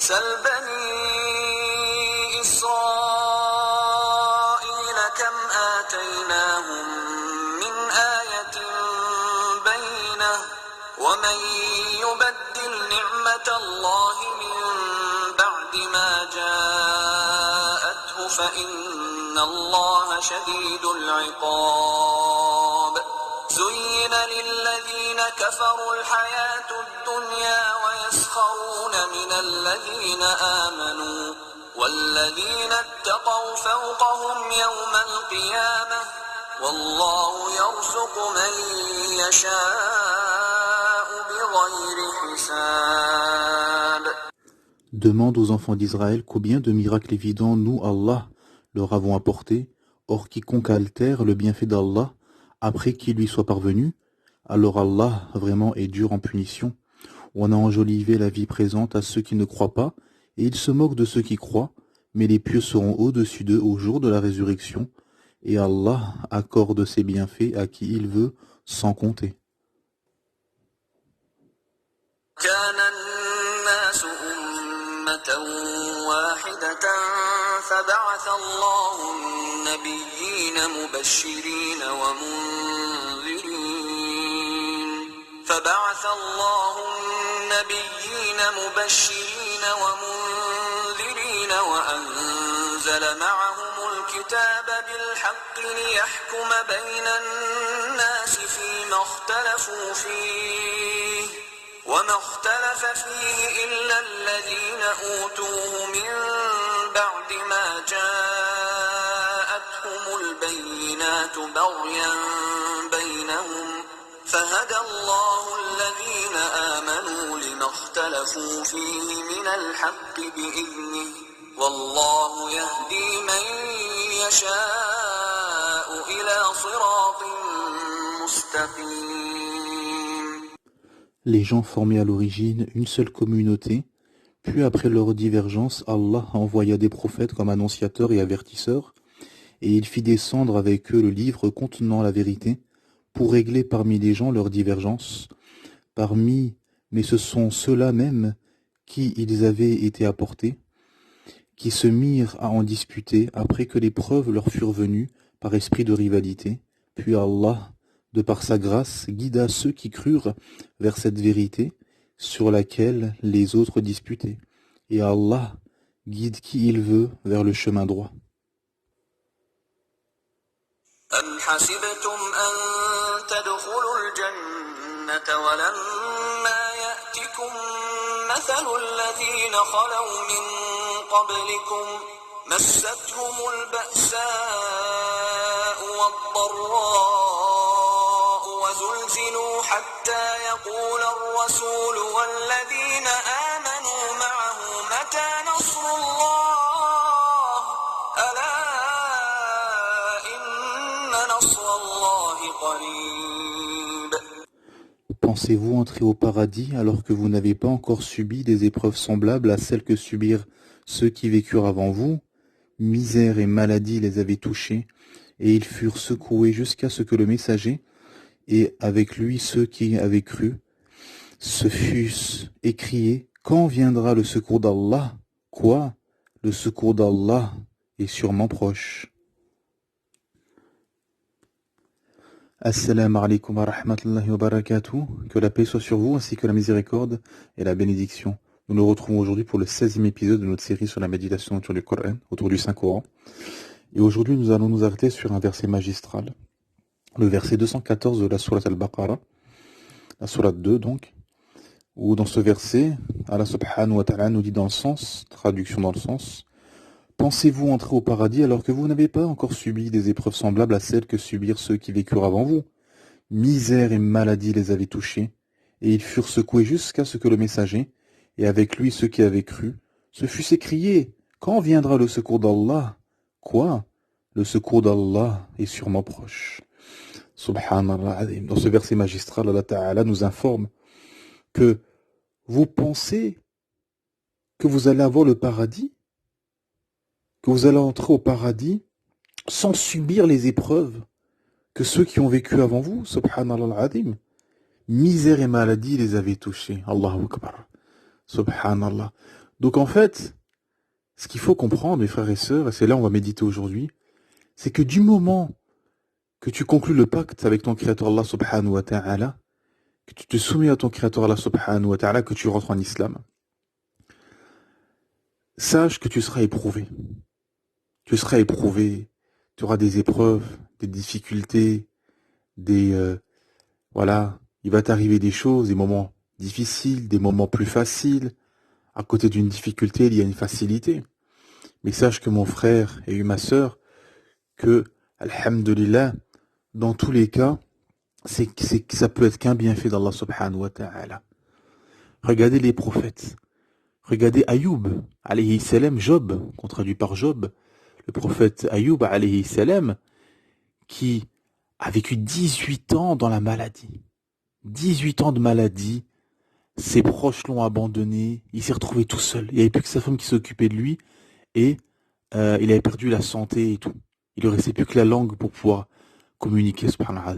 سل بني إسرائيل كم آتيناهم من آية بينة ومن يبدل نعمة الله من بعد ما جاءته فإن الله شديد العقاب زين للذين كفروا الحياة الدنيا ويسخرون من الذين آمنوا والذين اتقوا فوقهم يوم القيامة والله يرزق من يشاء بغير حساب. Demande aux enfants d'Israël combien de miracles évidents nous, Allah, leur avons apportés. Or quiconque altère le bienfait d'Allah après qu'il lui soit parvenu, alors Allah vraiment est dur en punition. On a enjolivé la vie présente à ceux qui ne croient pas, et il se moque de ceux qui croient, mais les pieux seront au-dessus d'eux au jour de la résurrection, et Allah accorde ses bienfaits à qui il veut, sans compter. فبعث الله النبيين مبشرين ومنذرين وأنزل معهم الكتاب بالحق ليحكم بين الناس فيما اختلفوا فيه وما اختلف فيه إلا الذين أوتوه من بعد ما جاءتهم البينات بغيا بينهم فهدى الله الذين آمنوا لما اختلفوا فيه من الحق بإذنه والله يهدي من يشاء إلى صراط مستقيم. Les gens formaient à l'origine une seule communauté, puis après leur divergence, Allah envoya des prophètes comme annonciateurs et avertisseurs, et il fit descendre avec eux le livre contenant la vérité, pour régler parmi les gens leurs divergences. Mais ce sont ceux-là même qui ils avaient été apportés, qui se mirent à en disputer après que les preuves leur furent venues par esprit de rivalité, puis Allah, de par sa grâce, guida ceux qui crurent vers cette vérité sur laquelle les autres disputaient. Et Allah guide qui il veut vers le chemin droit. أم حسبتم أن تدخلوا الجنة ولما يأتكم مثل الذين خلوا من قبلكم مستهم البأساء والضراء وزلزلوا حتى يقول الرسول والذين آمنوا معه متى نصر الله ألا إن نصر الله قريب. Pensez-vous entrer au paradis alors que vous n'avez pas encore subi des épreuves semblables à celles que subirent ceux qui vécurent avant vous? Misère et maladie les avaient touchés, et ils furent secoués jusqu'à ce que le messager, et avec lui ceux qui avaient cru, se fussent écriés: quand viendra le secours d'Allah? Quoi? Le secours d'Allah est sûrement proche. Assalamu alaikum wa rahmatullahi wa barakatuh. Que la paix soit sur vous ainsi que la miséricorde et la bénédiction. Nous nous retrouvons aujourd'hui pour le 16e épisode de notre série sur la méditation autour du Coran, autour du Saint-Coran. Et aujourd'hui, nous allons nous arrêter sur un verset magistral, le verset 214 de la sourate Al-Baqarah, la sourate 2 donc, où dans ce verset, Allah subhanahu wa ta'ala nous dit dans le sens, traduction dans le sens: pensez-vous entrer au paradis alors que vous n'avez pas encore subi des épreuves semblables à celles que subirent ceux qui vécurent avant vous? Misère et maladie les avaient touchés, et ils furent secoués jusqu'à ce que le messager, et avec lui ceux qui avaient cru, se fussent écriés: quand viendra le secours d'Allah? Quoi? Le secours d'Allah est sûrement proche. Subhanallah. Dans ce verset magistral, Allah Ta'ala nous informe que vous pensez que vous allez avoir le paradis, que vous allez entrer au paradis sans subir les épreuves que ceux qui ont vécu avant vous. Subhanallah al-Azim. Misère et maladie les avaient touchés. Allahu Akbar. Subhanallah. Donc en fait, ce qu'il faut comprendre, mes frères et sœurs, et c'est là où on va méditer aujourd'hui, c'est que du moment que tu conclus le pacte avec ton Créateur Allah subhanahu wa ta'ala, que tu te soumets à ton Créateur Allah subhanahu wa ta'ala, que tu rentres en islam, sache que tu seras éprouvé. Tu seras éprouvé, tu auras des épreuves, des difficultés, voilà, il va t'arriver des choses, des moments difficiles, des moments plus faciles. À côté d'une difficulté, il y a une facilité. Mais sache que mon frère et ma sœur, que, alhamdulillah, dans tous les cas, ça peut être qu'un bienfait d'Allah subhanahu wa ta'ala. Regardez les prophètes. Regardez Ayoub, alayhi salam, Job, qu'on traduit par Job. Le prophète Ayoub, alayhi salam, qui a vécu 18 ans dans la maladie. 18 ans de maladie. Ses proches l'ont abandonné. Il s'est retrouvé tout seul. Il n'y avait plus que sa femme qui s'occupait de lui. Et il avait perdu la santé et tout. Il ne restait plus que la langue pour pouvoir communiquer, subhanallah.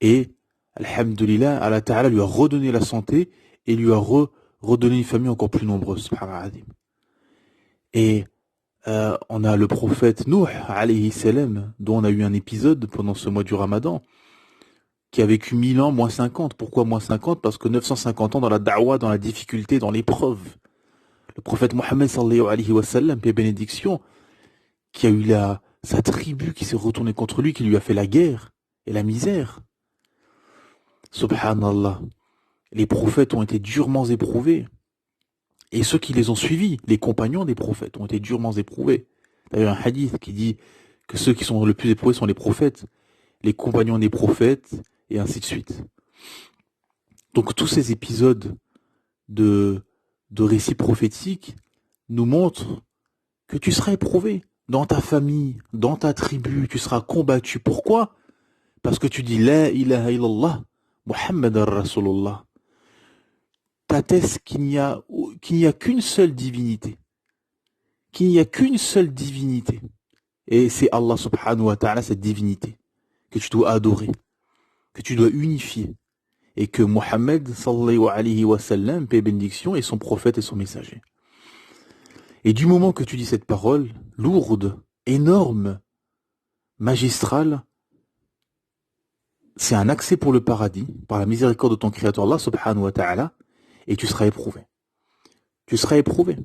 Et, alhamdulillah, Allah Ta'ala lui a redonné la santé et lui a redonné une famille encore plus nombreuse, subhanallah. Et on a le prophète Nuh, alayhi salam, dont on a eu un épisode pendant ce mois du Ramadan, qui a vécu 1000 ans, moins 50. Pourquoi moins 50? Parce que 950 ans dans la da'wa, dans la difficulté, dans l'épreuve. Le prophète Mohammed sallallahu alayhi wa sallam, paix et bénédiction, qui a eu sa tribu qui s'est retournée contre lui, qui lui a fait la guerre et la misère. Subhanallah. Les prophètes ont été durement éprouvés. Et ceux qui les ont suivis, les compagnons des prophètes, ont été durement éprouvés. D'ailleurs, un hadith qui dit que ceux qui sont le plus éprouvés sont les prophètes, les compagnons des prophètes, et ainsi de suite. Donc tous ces épisodes de récits prophétiques nous montrent que tu seras éprouvé. Dans ta famille, dans ta tribu, tu seras combattu. Pourquoi? Parce que tu dis La ilaha illallah, Muhammad ar-Rasulullah. T'attestes qu'il n'y a qu'une seule divinité. Qu'il n'y a qu'une seule divinité. Et c'est Allah subhanahu wa ta'ala, cette divinité, que tu dois adorer, que tu dois unifier. Et que Muhammad sallallahu alayhi wa sallam, paix et bénédiction, est son prophète et son messager. Et du moment que tu dis cette parole, lourde, énorme, magistrale, c'est un accès pour le paradis, par la miséricorde de ton Créateur Allah subhanahu wa ta'ala, et tu seras éprouvé. Tu seras éprouvé.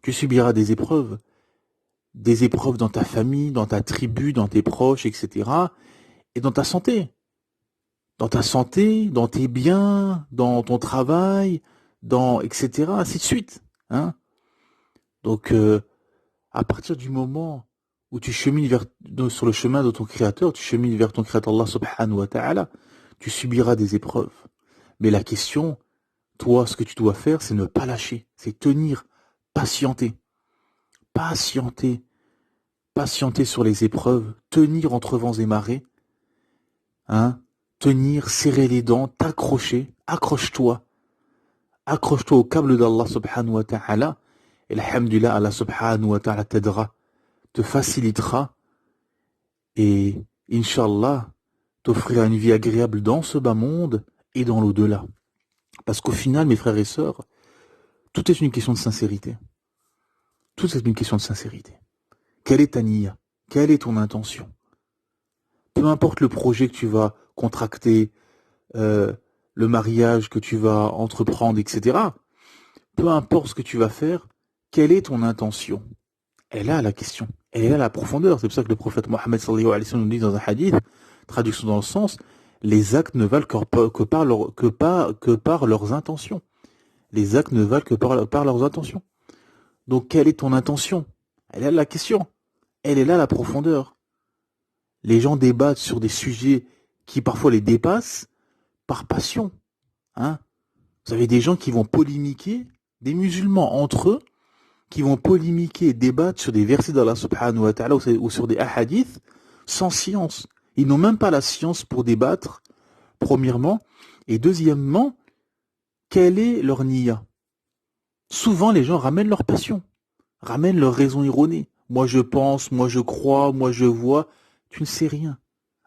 Tu subiras des épreuves dans ta famille, dans ta tribu, dans tes proches, etc. Et dans ta santé. Dans ta santé, dans tes biens, dans ton travail, etc. Ainsi de suite. Hein? Donc, à partir du moment où tu chemines sur le chemin de ton Créateur, tu chemines vers ton Créateur Allah subhanahu wa ta'ala, tu subiras des épreuves. Mais la question, toi, ce que tu dois faire, c'est ne pas lâcher, c'est tenir, patienter. Patienter sur les épreuves, tenir entre vents et marées, hein, tenir, serrer les dents, t'accrocher, accroche-toi au câble d'Allah subhanahu wa ta'ala, et alhamdulillah, Allah subhanahu wa ta'ala t'aidera, te facilitera, et Inch'Allah, t'offrira une vie agréable dans ce bas monde et dans l'au-delà. Parce qu'au final, mes frères et sœurs, tout est une question de sincérité. Tout est une question de sincérité. Quelle est ta niya? Quelle est ton intention? Peu importe le projet que tu vas contracter, le mariage que tu vas entreprendre, etc. Peu importe ce que tu vas faire, quelle est ton intention? Elle est là la question. Elle est là la profondeur. C'est pour ça que le prophète Mohammed sallallahu alayhi wa sallam nous dit dans un hadith, traduction dans le sens, les actes ne valent que par leurs intentions. Les actes ne valent que par leurs intentions. Donc quelle est ton intention? Elle est là la question. Elle est là la profondeur. Les gens débattent sur des sujets qui parfois les dépassent par passion. Hein? Vous avez des gens qui vont polémiquer, des musulmans entre eux, qui vont polémiquer, débattre sur des versets d'Allah subhanahu wa ta'ala ou sur des hadiths sans science. Ils n'ont même pas la science pour débattre, premièrement. Et deuxièmement, quelle est leur niya? Souvent, les gens ramènent leur passion, ramènent leur raison erronée. Moi, je pense, moi, je crois, moi, je vois. Tu ne sais rien.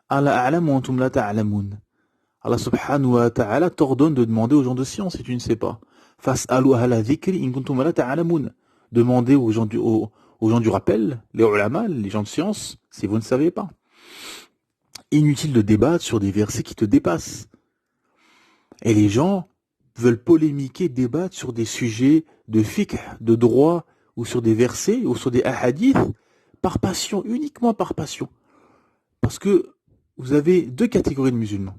Allah a'lam wa antum la ta'lamun. Allah subhanahu wa ta'ala t'ordonne de demander aux gens de science si tu ne sais pas. Fas'alu ahla dhikri in kuntum la ta'lamun. Demandez aux gens du rappel, les ulama, les gens de science, si vous ne savez pas. Inutile de débattre sur des versets qui te dépassent. Et les gens veulent polémiquer, débattre sur des sujets de fiqh, de droit, ou sur des versets, ou sur des hadiths, par passion, uniquement par passion. Parce que vous avez deux catégories de musulmans.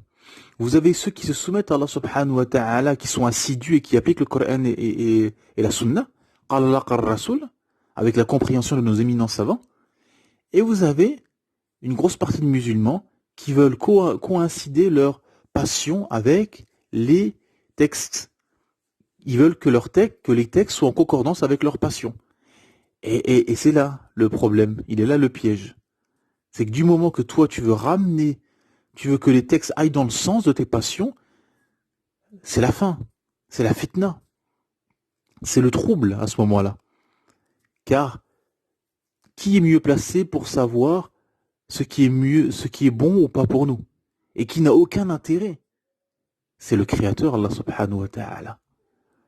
Vous avez ceux qui se soumettent à Allah subhanahu wa ta'ala, qui sont assidus et qui appliquent le Coran et la Sunna, qala Allah, qala Rasul, avec la compréhension de nos éminents savants. Et vous avez une grosse partie de musulmans qui veulent coïncider leur passion avec les textes. Ils veulent que les textes soient en concordance avec leur passion. Et c'est là le problème, il est là le piège. C'est que du moment que toi tu veux que les textes aillent dans le sens de tes passions, c'est la fin, c'est la fitna, c'est le trouble à ce moment-là. Car qui est mieux placé pour savoir ce qui est bon ou pas pour nous, et qui n'a aucun intérêt? C'est le Créateur, Allah subhanahu wa ta'ala.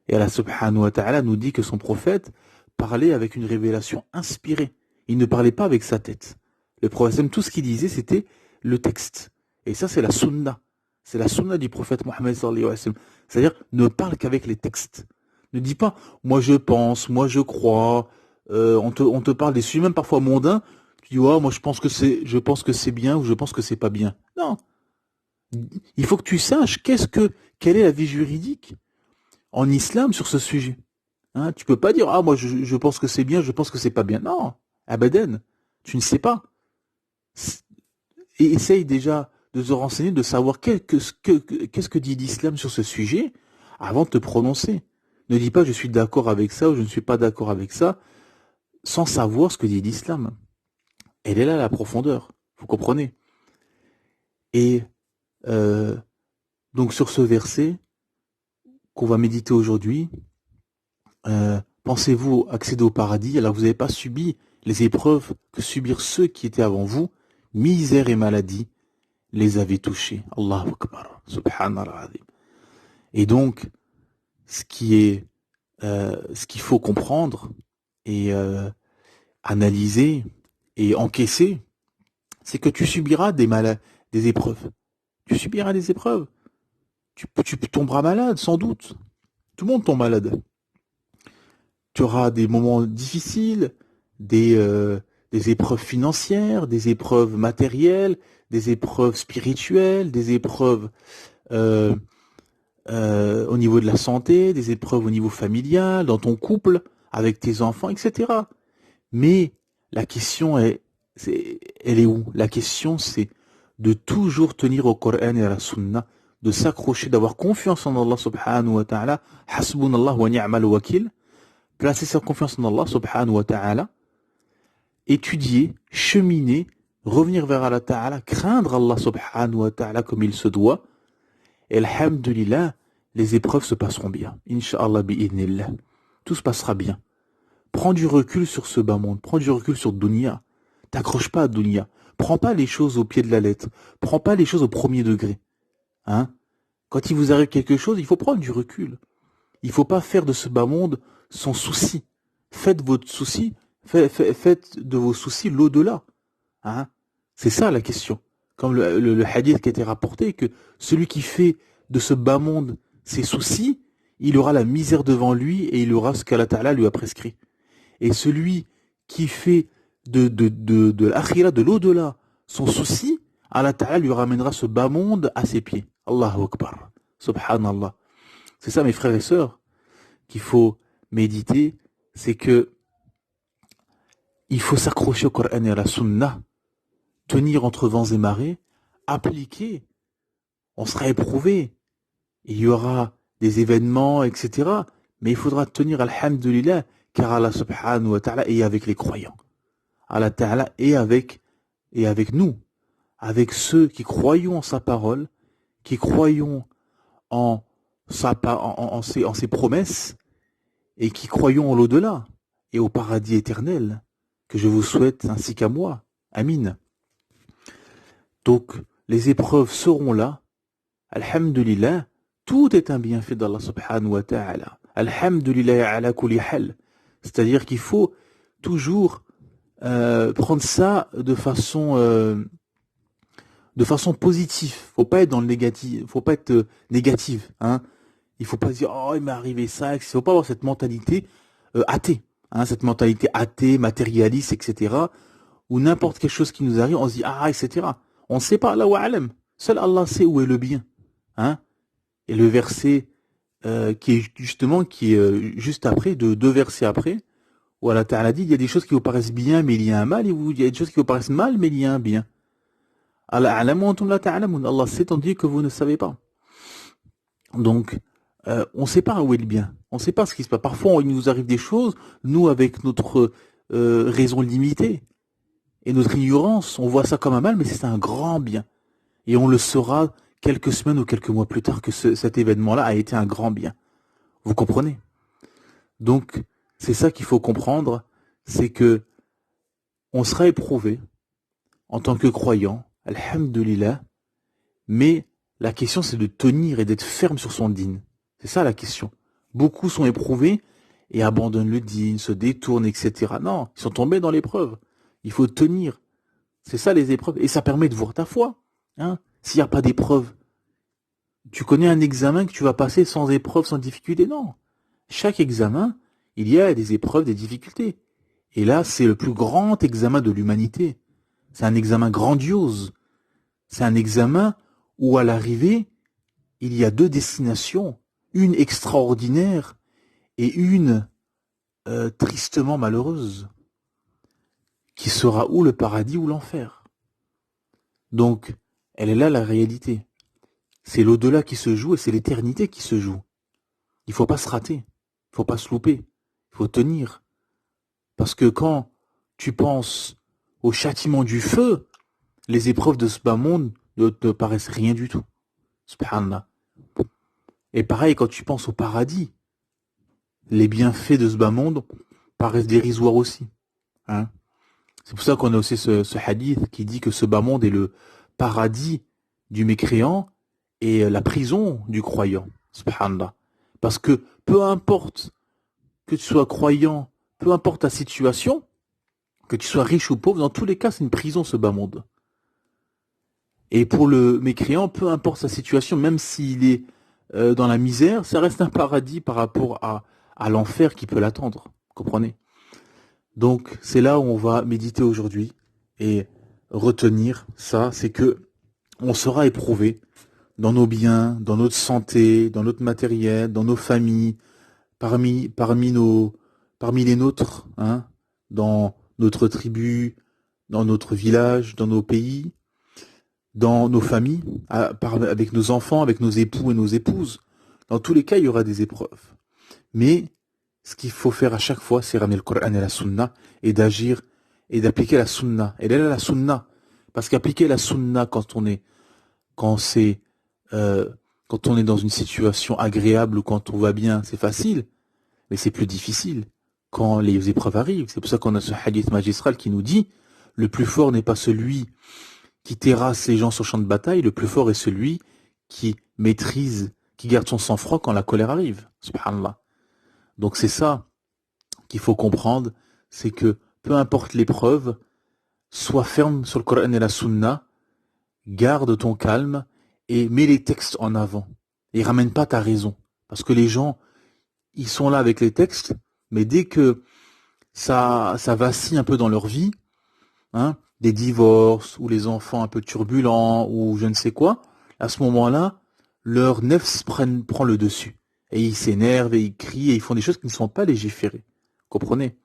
Et Allah subhanahu wa ta'ala nous dit que son prophète parlait avec une révélation inspirée. Il ne parlait pas avec sa tête. Le prophète, tout ce qu'il disait, c'était le texte. Et ça, c'est la sunna. C'est la sunna du prophète Mohammed sallallahu alayhi wa sallam. C'est-à-dire, ne parle qu'avec les textes. Ne dis pas, moi je pense, moi je crois. On te parle des sujets même parfois mondains. Tu dis, ouais, moi je pense que c'est bien ou je pense que c'est pas bien. Non. Il faut que tu saches quelle est la vie juridique en islam sur ce sujet. Hein, tu peux pas dire, ah, moi je pense que c'est bien, je pense que c'est pas bien. Non. Abadan. Tu ne sais pas. Et essaye déjà de te renseigner, de savoir qu'est-ce que dit l'islam sur ce sujet avant de te prononcer. Ne dis pas je suis d'accord avec ça ou je ne suis pas d'accord avec ça sans savoir ce que dit l'islam. Elle est là la profondeur, vous comprenez. Et donc sur ce verset qu'on va méditer aujourd'hui, pensez-vous accéder au paradis alors que vous n'avez pas subi les épreuves que subirent ceux qui étaient avant vous, misère et maladie les avaient touchés. Allahu Akbar, subhanallah. Et donc, ce qu'il faut comprendre et analyser et encaisser, c'est que tu subiras des épreuves. Tu subiras des épreuves. Tu tomberas malade, sans doute. Tout le monde tombe malade. Tu auras des moments difficiles, des épreuves financières, des épreuves matérielles, des épreuves spirituelles, des épreuves au niveau de la santé, des épreuves au niveau familial, dans ton couple, avec tes enfants, etc. Mais la question elle est où? La question c'est de toujours tenir au Coran et à la Sunna, de s'accrocher, d'avoir confiance en Allah subhanahu wa ta'ala, hasbunallah wa ni'mal wakil, placer sa confiance en Allah subhanahu wa ta'ala, étudier, cheminer, revenir vers Allah ta'ala, craindre Allah subhanahu wa ta'ala comme il se doit, et alhamdulillah, les épreuves se passeront bien. Inch'Allah bi'idnillah. Tout se passera bien. Prends du recul sur ce bas monde, prends du recul sur Dunya. T'accroches pas à Dunya. Prends pas les choses au pied de la lettre. Prends pas les choses au premier degré. Hein? Quand il vous arrive quelque chose, il faut prendre du recul. Il faut pas faire de ce bas monde son souci. Faites de vos soucis l'au-delà. Hein? C'est ça la question. Comme le hadith qui a été rapporté, que celui qui fait de ce bas monde ses soucis, il aura la misère devant lui et il aura ce qu'Allah Ta'ala lui a prescrit. Et celui qui fait de l'akhira, de l'au-delà, son souci, Allah Ta'ala lui ramènera ce bas monde à ses pieds. Allahu Akbar. Subhanallah. C'est ça mes frères et sœurs qu'il faut méditer, c'est que il faut s'accrocher au Coran et à la Sunna, tenir entre vents et marées, appliquer. On sera éprouvé. Il y aura des événements, etc. Mais il faudra tenir, alhamdulillah, car Allah subhanahu wa ta'ala est avec les croyants. Allah ta'ala est avec nous, avec ceux qui croyons en sa parole, qui croyons en ses promesses, et qui croyons en l'au-delà, et au paradis éternel, que je vous souhaite ainsi qu'à moi. Amin. Donc, les épreuves seront là. Alhamdulillah, tout est un bienfait d'Allah subhanahu wa ta'ala. Alhamdulillah ala kulli hal. C'est-à-dire qu'il faut toujours prendre ça de façon positive. Faut pas être dans le négatif, faut pas être négatif, hein. Il faut pas se dire oh il m'est arrivé ça, il faut pas avoir cette mentalité athée, hein, cette mentalité athée, matérialiste, etc. Ou n'importe quelque chose qui nous arrive, on se dit ah etc. On ne sait pas, Allah wa alam. Seul Allah sait où est le bien, hein. Et le verset qui est juste après, de deux versets après, où Allah Ta'ala dit il y a des choses qui vous paraissent bien mais il y a un mal, et il y a des choses qui vous paraissent mal mais il y a un bien. Allah sait tandis que vous ne savez pas. Donc, on ne sait pas où est le bien. On ne sait pas ce qui se passe. Parfois, il nous arrive des choses, nous, avec notre raison limitée et notre ignorance, on voit ça comme un mal, mais c'est un grand bien. Et on le saura quelques semaines ou quelques mois plus tard que cet événement-là a été un grand bien. Vous comprenez? Donc, c'est ça qu'il faut comprendre, c'est que on sera éprouvé en tant que croyant, alhamdulillah, mais la question c'est de tenir et d'être ferme sur son dîn. C'est ça la question. Beaucoup sont éprouvés et abandonnent le dîn, se détournent, etc. Non, ils sont tombés dans l'épreuve. Il faut tenir. C'est ça les épreuves. Et ça permet de voir ta foi. Hein. S'il n'y a pas d'épreuve, tu connais un examen que tu vas passer sans épreuve, sans difficulté? Non. Chaque examen, il y a des épreuves, des difficultés. Et là, c'est le plus grand examen de l'humanité. C'est un examen grandiose. C'est un examen où à l'arrivée, il y a deux destinations, une extraordinaire et une tristement malheureuse, qui sera ou le paradis ou l'enfer. Donc, elle est là la réalité. C'est l'au-delà qui se joue et c'est l'éternité qui se joue. Il ne faut pas se rater, il ne faut pas se louper, il faut tenir. Parce que quand tu penses au châtiment du feu, les épreuves de ce bas monde ne te paraissent rien du tout. Subhanallah. Et pareil, quand tu penses au paradis, les bienfaits de ce bas monde paraissent dérisoires aussi. Hein? C'est pour ça qu'on a aussi ce hadith qui dit que ce bas monde est le paradis du mécréant et la prison du croyant. Subhanallah. Parce que peu importe que tu sois croyant, peu importe ta situation, que tu sois riche ou pauvre, dans tous les cas, c'est une prison ce bas monde. Et pour le mécréant, peu importe sa situation, même s'il est dans la misère, ça reste un paradis par rapport à l'enfer qui peut l'attendre. Vous comprenez? Donc, c'est là où on va méditer aujourd'hui et retenir ça, c'est que on sera éprouvé dans nos biens, dans notre santé, dans notre matériel, dans nos familles, parmi les nôtres, hein, dans notre tribu, dans notre village, dans nos pays, dans nos familles, avec nos enfants, avec nos époux et nos épouses. Dans tous les cas, il y aura des épreuves. Mais ce qu'il faut faire à chaque fois, c'est ramener le Coran et la Sunna et d'agir et d'appliquer la Sunna. Et là, la Sunna, parce qu'appliquer la Sunna quand on est dans une situation agréable ou quand on va bien, c'est facile, mais c'est plus difficile quand les épreuves arrivent. C'est pour ça qu'on a ce hadith magistral qui nous dit le plus fort n'est pas celui qui terrasse les gens sur le champ de bataille, le plus fort est celui qui maîtrise, qui garde son sang-froid quand la colère arrive. Subhanallah. Donc c'est ça qu'il faut comprendre, c'est que peu importe l'épreuve, sois ferme sur le Coran et la Sunna, garde ton calme et mets les textes en avant. Et ramène pas ta raison. Parce que les gens, ils sont là avec les textes, mais dès que ça vacille un peu dans leur vie, hein, des divorces, ou les enfants un peu turbulents, ou je ne sais quoi, à ce moment-là, leur nefs prend le dessus. Et ils s'énervent, et ils crient, et ils font des choses qui ne sont pas légiférées. Comprenez?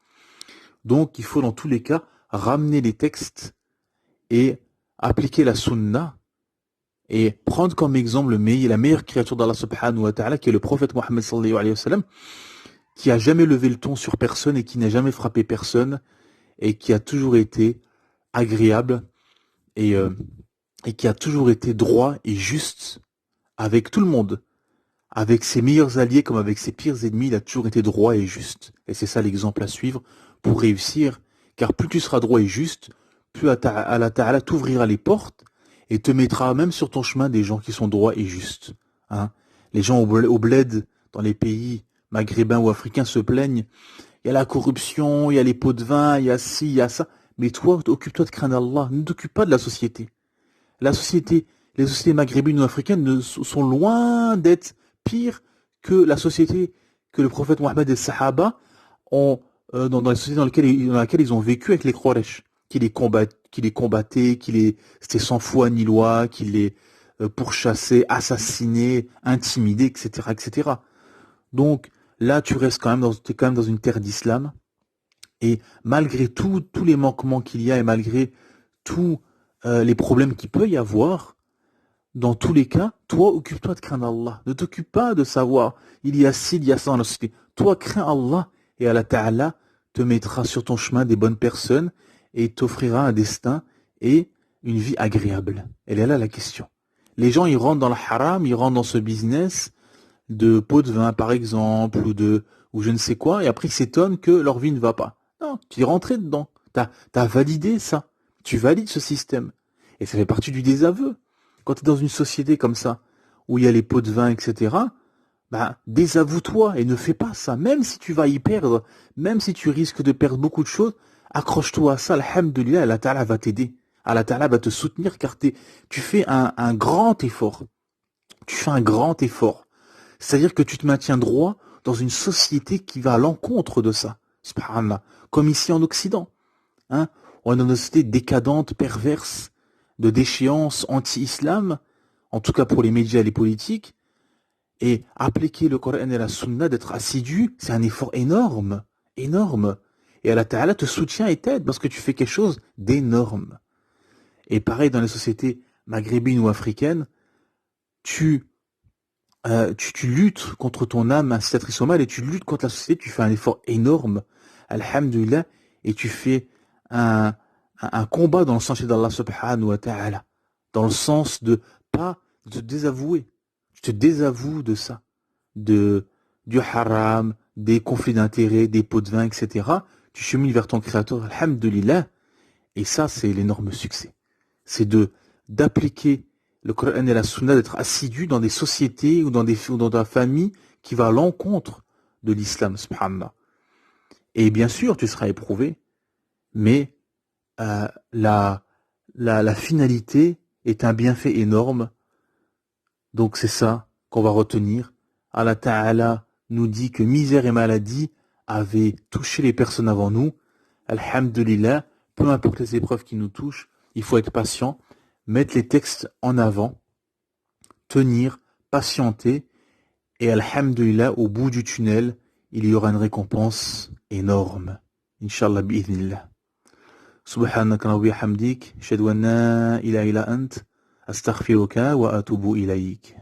Donc, il faut dans tous les cas ramener les textes et appliquer la sunna et prendre comme exemple la meilleure créature d'Allah subhanahu wa ta'ala, qui est le prophète Mohammed sallallahu alayhi wa sallam, qui a jamais levé le ton sur personne et qui n'a jamais frappé personne et qui a toujours été agréable et qui a toujours été droit et juste avec tout le monde. Avec ses meilleurs alliés comme avec ses pires ennemis, il a toujours été droit et juste. Et c'est ça l'exemple à suivre pour réussir. Car plus tu seras droit et juste, plus Allah Ta'ala t'ouvrira les portes et te mettra même sur ton chemin des gens qui sont droits et justes. Hein. Les gens au bled, dans les pays maghrébins ou africains se plaignent. Il y a la corruption, il y a les pots de vin, il y a ci, il y a ça. Mais toi, occupe-toi de craindre Allah. Ne t'occupe pas de la société. La société, les sociétés maghrébines ou africaines sont loin d'être pires que la société que le prophète Mohammed et les Sahaba ont, dans les sociétés dans lesquelles ils ont vécu avec les Quraysh, qui les combattaient, c'était sans foi ni loi, qui les pourchassaient, assassinaient, intimidaient, etc., etc. Donc, là, t'es quand même dans une terre d'islam, et malgré tous les manquements qu'il y a, et malgré tous les problèmes qu'il peut y avoir, dans tous les cas, toi, occupe-toi de craindre Allah. Ne t'occupe pas de savoir, il y a ci, il y a ça dans la société. Toi, crains Allah, et Allah Ta'ala te mettra sur ton chemin des bonnes personnes, et t'offrira un destin et une vie agréable. Elle est là la question. Les gens, ils rentrent dans le haram, ils rentrent dans ce business de pot de vin, par exemple, ou je ne sais quoi, et après ils s'étonnent que leur vie ne va pas. Non, tu es rentré dedans. T'as validé ça. Tu valides ce système. Et ça fait partie du désaveu. Quand tu es dans une société comme ça, où il y a les pots de vin, etc., désavoue-toi et ne fais pas ça. Même si tu vas y perdre, même si tu risques de perdre beaucoup de choses, accroche-toi à ça. Alhamdulillah, Allah Ta'ala va t'aider. Allah Ta'ala va te soutenir car tu fais un grand effort. Tu fais un grand effort. C'est-à-dire que tu te maintiens droit dans une société qui va à l'encontre de ça. Subhanallah. Comme ici en Occident. Hein? On est dans une société décadente, perverse, de déchéance anti-islam, en tout cas pour les médias et les politiques. Et appliquer le Coran et la Sunna, d'être assidu, c'est un effort énorme. Énorme. Et Allah Ta'ala te soutient et t'aide parce que tu fais quelque chose d'énorme. Et pareil dans les sociétés maghrébines ou africaines, tu luttes contre ton âme incitatrice au mal et tu luttes contre la société, tu fais un effort énorme, alhamdulillah, et tu fais un combat dans le sens d'Allah subhanahu wa ta'ala, dans le sens de pas de désavouer. Tu te désavoues de ça, du haram, des conflits d'intérêts, des pots de vin, etc. Tu chemines vers ton créateur, alhamdulillah, et ça c'est l'énorme succès. C'est d'appliquer le Coran et la Sunna, d'être assidu dans des sociétés ou dans la famille qui va à l'encontre de l'islam, subhanallah. Et bien sûr, tu seras éprouvé, mais la finalité est un bienfait énorme. Donc c'est ça qu'on va retenir. Allah Ta'ala nous dit que misère et maladie avaient touché les personnes avant nous. Alhamdulillah, peu importe les épreuves qui nous touchent, il faut être patient, mettre les textes en avant, tenir, patienter, et alhamdulillah, au bout du tunnel, il y aura une récompense énorme. Inch'Allah bi'idhnillah. Subhanaka wa bihamdik, ashhadu an la ilaha illa ant, astaghfiruka wa atubu ilayk.